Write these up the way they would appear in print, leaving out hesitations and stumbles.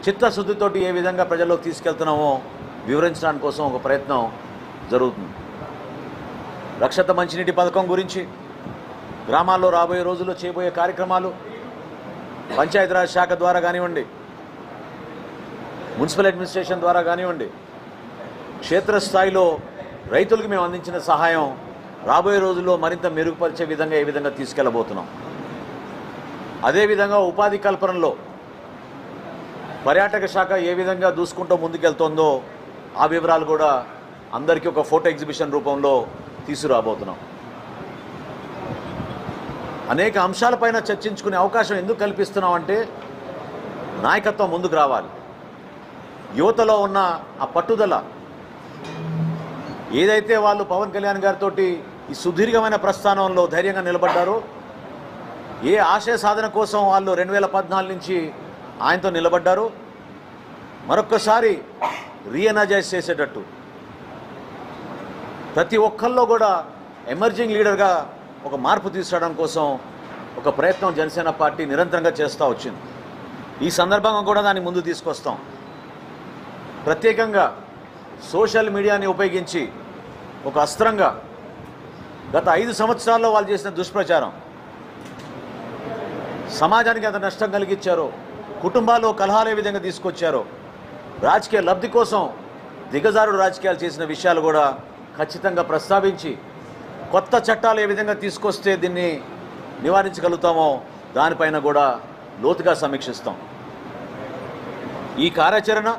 చిత్తశుద్ధితోటి ఏ విధంగా ప్రజల్లోకి తీసుకెళ్తున్నామో వివరించడానికి కోసం ఒక ప్రయత్నం జరుగుతుంది. రక్షిత మంచినీటి పథకం గురించి, గ్రామాల్లో రాబోయే రోజుల్లో చేయబోయే కార్యక్రమాలు, పంచాయతీరాజ్ శాఖ ద్వారా కానివ్వండి, మున్సిపల్ అడ్మినిస్ట్రేషన్ ద్వారా కానివ్వండి, క్షేత్రస్థాయిలో రైతులకు మేము అందించిన సహాయం రాబోయే రోజుల్లో మరింత మెరుగుపరిచే విధంగా ఏ విధంగా తీసుకెళ్లబోతున్నాం. అదేవిధంగా ఉపాధి కల్పనలో పర్యాటక శాఖ ఏ విధంగా దూసుకుంటూ ముందుకెళ్తుందో ఆ వివరాలు కూడా అందరికీ ఒక ఫోటో ఎగ్జిబిషన్ రూపంలో తీసుకురాబోతున్నాం. అనేక అంశాలపైన చర్చించుకునే అవకాశం ఎందుకు కల్పిస్తున్నాం అంటే, నాయకత్వం ముందుకు రావాలి. యువతలో ఉన్న ఆ పట్టుదల ఏదైతే వాళ్ళు పవన్ కళ్యాణ్ గారితో ఈ సుదీర్ఘమైన ప్రస్థానంలో ధైర్యంగా నిలబడ్డారో, ఏ ఆశయ సాధన కోసం వాళ్ళు 2014 నుంచి ఆయనతో నిలబడ్డారో, మరొక్కసారి రీఎనర్జైజ్ చేసేటట్టు ప్రతి ఒక్కళ్ళలో కూడా ఎమర్జింగ్ లీడర్గా ఒక మార్పు తీసుకురావడం కోసం ఒక ప్రయత్నం జనసేన పార్టీ నిరంతరంగా చేస్తూ వచ్చింది. ఈ సందర్భంగా కూడా దాన్ని ముందు తీసుకొస్తాం. ప్రత్యేకంగా సోషల్ మీడియాని ఉపయోగించి ఒక అస్త్రంగా గత 5 సంవత్సరాల్లో వాళ్ళు చేసిన దుష్ప్రచారం సమాజానికి ఎంత నష్టం కలిగించారో, కుటుంబాల్లో కలహాలు ఏ విధంగా తీసుకొచ్చారో, రాజకీయ లబ్ధి కోసం దిగజారుడు రాజకీయాలు చేసిన విషయాలు కూడా ఖచ్చితంగా ప్రస్తావించి కొత్త చట్టాలు ఏ విధంగా తీసుకొస్తే దీన్ని నివారించగలుగుతామో దానిపైన కూడా లోతుగా సమీక్షిస్తాం. ఈ కార్యాచరణ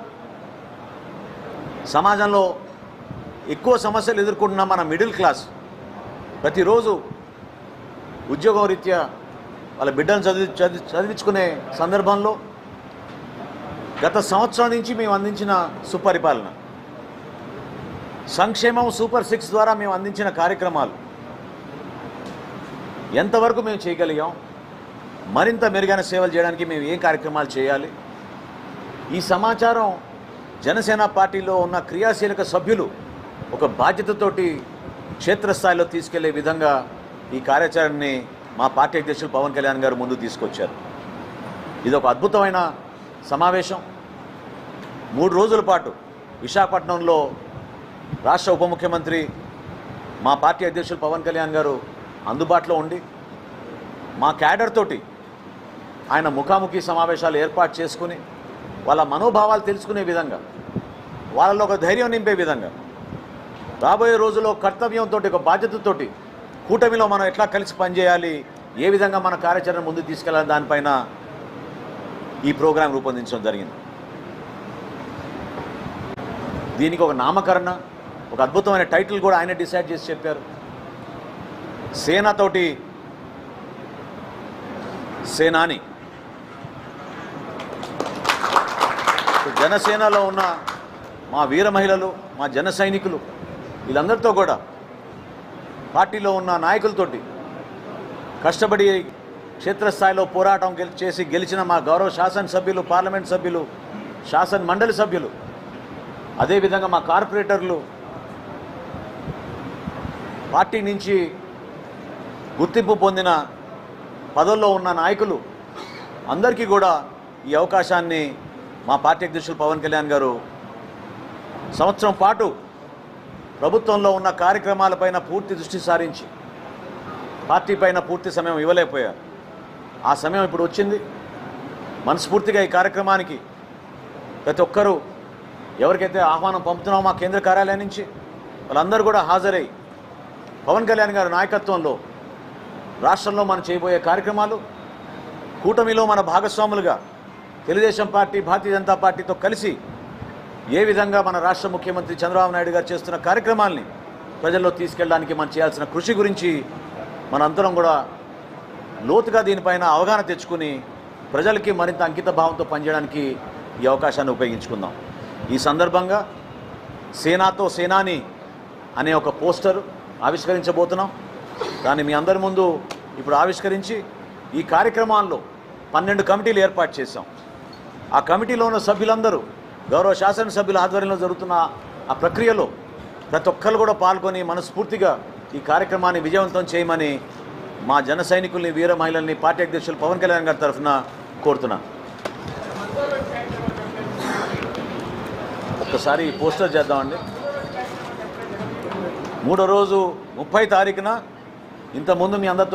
సమాజంలో ఎక్కువ సమస్యలు ఎదుర్కొంటున్న మన మిడిల్ క్లాస్ ప్రతిరోజు ఉద్యోగం రీత్యా వాళ్ళ బిడ్డను చదివించుకునే సందర్భంలో గత సంవత్సరం నుంచి మేము అందించిన సుపరిపాలన, సంక్షేమం సూపర్ 6 ద్వారా మేము అందించిన కార్యక్రమాలు ఎంతవరకు మేము చేయగలిగాం, మరింత మెరుగైన సేవలు చేయడానికి మేము ఏ కార్యక్రమాలు చేయాలి, ఈ సమాచారం జనసేన పార్టీలో ఉన్న క్రియాశీలక సభ్యులు ఒక బాధ్యతతోటి క్షేత్రస్థాయిలో తీసుకెళ్లే విధంగా ఈ కార్యాచరణని మా పార్టీ అధ్యక్షులు పవన్ కళ్యాణ్ గారు ముందు తీసుకొచ్చారు. ఇది ఒక అద్భుతమైన సమావేశం. 3 రోజుల పాటు విశాఖపట్నంలో రాష్ట్ర ఉప ముఖ్యమంత్రి మా పార్టీ అధ్యక్షులు పవన్ కళ్యాణ్ గారు అందుబాటులో ఉండి మా క్యాడర్ తోటి ఆయన ముఖాముఖి సమావేశాలు ఏర్పాటు చేసుకుని వాళ్ళ మనోభావాలు తెలుసుకునే విధంగా, వాళ్ళలో ఒక ధైర్యం నింపే విధంగా, రాబోయే రోజుల్లో కర్తవ్యంతో ఒక బాధ్యతతోటి కూటమిలో మనం ఎట్లా కలిసి పనిచేయాలి, ఏ విధంగా మన కార్యాచరణ ముందుకు తీసుకెళ్లాలి, దానిపైన ఈ ప్రోగ్రాం రూపొందించడం జరిగింది. దీనికి ఒక నామకరణ, ఒక అద్భుతమైన టైటిల్ కూడా ఆయన డిసైడ్ చేసి చెప్పారు. సేనతోటి సేనాని. జనసేనలో ఉన్న మా వీర మహిళలు, మా జన సైనికులు, వీళ్ళందరితో కూడా పార్టీలో ఉన్న నాయకులతోటి కష్టపడి క్షేత్రస్థాయిలో పోరాటం చేసి గెలిచిన మా గౌరవ శాసనసభ్యులు, పార్లమెంట్ సభ్యులు, శాసన మండలి సభ్యులు, అదేవిధంగా మా కార్పొరేటర్లు, పార్టీ నుంచి గుర్తింపు పొందిన పదవుల్లో ఉన్న నాయకులు అందరికీ కూడా ఈ అవకాశాన్ని మా పార్టీ అధ్యక్షులు పవన్ కళ్యాణ్ గారు సంవత్సరం పాటు ప్రభుత్వంలో ఉన్న కార్యక్రమాలపైన పూర్తి దృష్టి సారించి పార్టీ పైన పూర్తి సమయం ఇవ్వలేకపోయారు. ఆ సమయం ఇప్పుడు వచ్చింది. మనస్ఫూర్తిగా ఈ కార్యక్రమానికి ప్రతి ఒక్కరూ ఎవరికైతే ఆహ్వానం పంపుతున్నామో మా కేంద్ర కార్యాలయం నుంచి వాళ్ళందరూ కూడా హాజరై పవన్ కళ్యాణ్ గారి నాయకత్వంలో రాష్ట్రంలో మనం చేయబోయే కార్యక్రమాలు, కూటమిలో మన భాగస్వాములుగా తెలుగుదేశం పార్టీ, భారతీయ జనతా పార్టీతో కలిసి ఏ విధంగా మన రాష్ట్ర ముఖ్యమంత్రి చంద్రబాబు నాయుడు గారు చేస్తున్న కార్యక్రమాల్ని ప్రజల్లో తీసుకెళ్ళడానికి మనం చేయాల్సిన కృషి గురించి మనందరం కూడా లోతుగా దీనిపైన అవగాహన తెచ్చుకుని ప్రజలకి మరింత అంకిత భావంతో పనిచేయడానికి ఈ అవకాశాన్ని ఉపయోగించుకుందాం. ఈ సందర్భంగా సేనాతో సేనాని అనే ఒక పోస్టర్ ఆవిష్కరించబోతున్నాం. దాన్ని మీ అందరి ముందు ఇప్పుడు ఆవిష్కరించి ఈ కార్యక్రమాల్లో 12 కమిటీలు ఏర్పాటు చేశాం. ఆ కమిటీలో ఉన్న సభ్యులందరూ గౌరవ శాసనసభ్యుల ఆధ్వర్యంలో జరుగుతున్న ఆ ప్రక్రియలో ప్రతి ఒక్కరు కూడా పాల్గొని మనస్ఫూర్తిగా ఈ కార్యక్రమాన్ని విజయవంతం చేయమని మా జన సైనికుల్ని, వీర మహిళల్ని పార్టీ అధ్యక్షులు పవన్ కళ్యాణ్ గారి తరఫున కోరుతున్నాను. ఒకసారి పోస్టర్ చేద్దామండి. మూడో రోజు 30 తారీఖున ఇంతకుముందు మీ అందరితో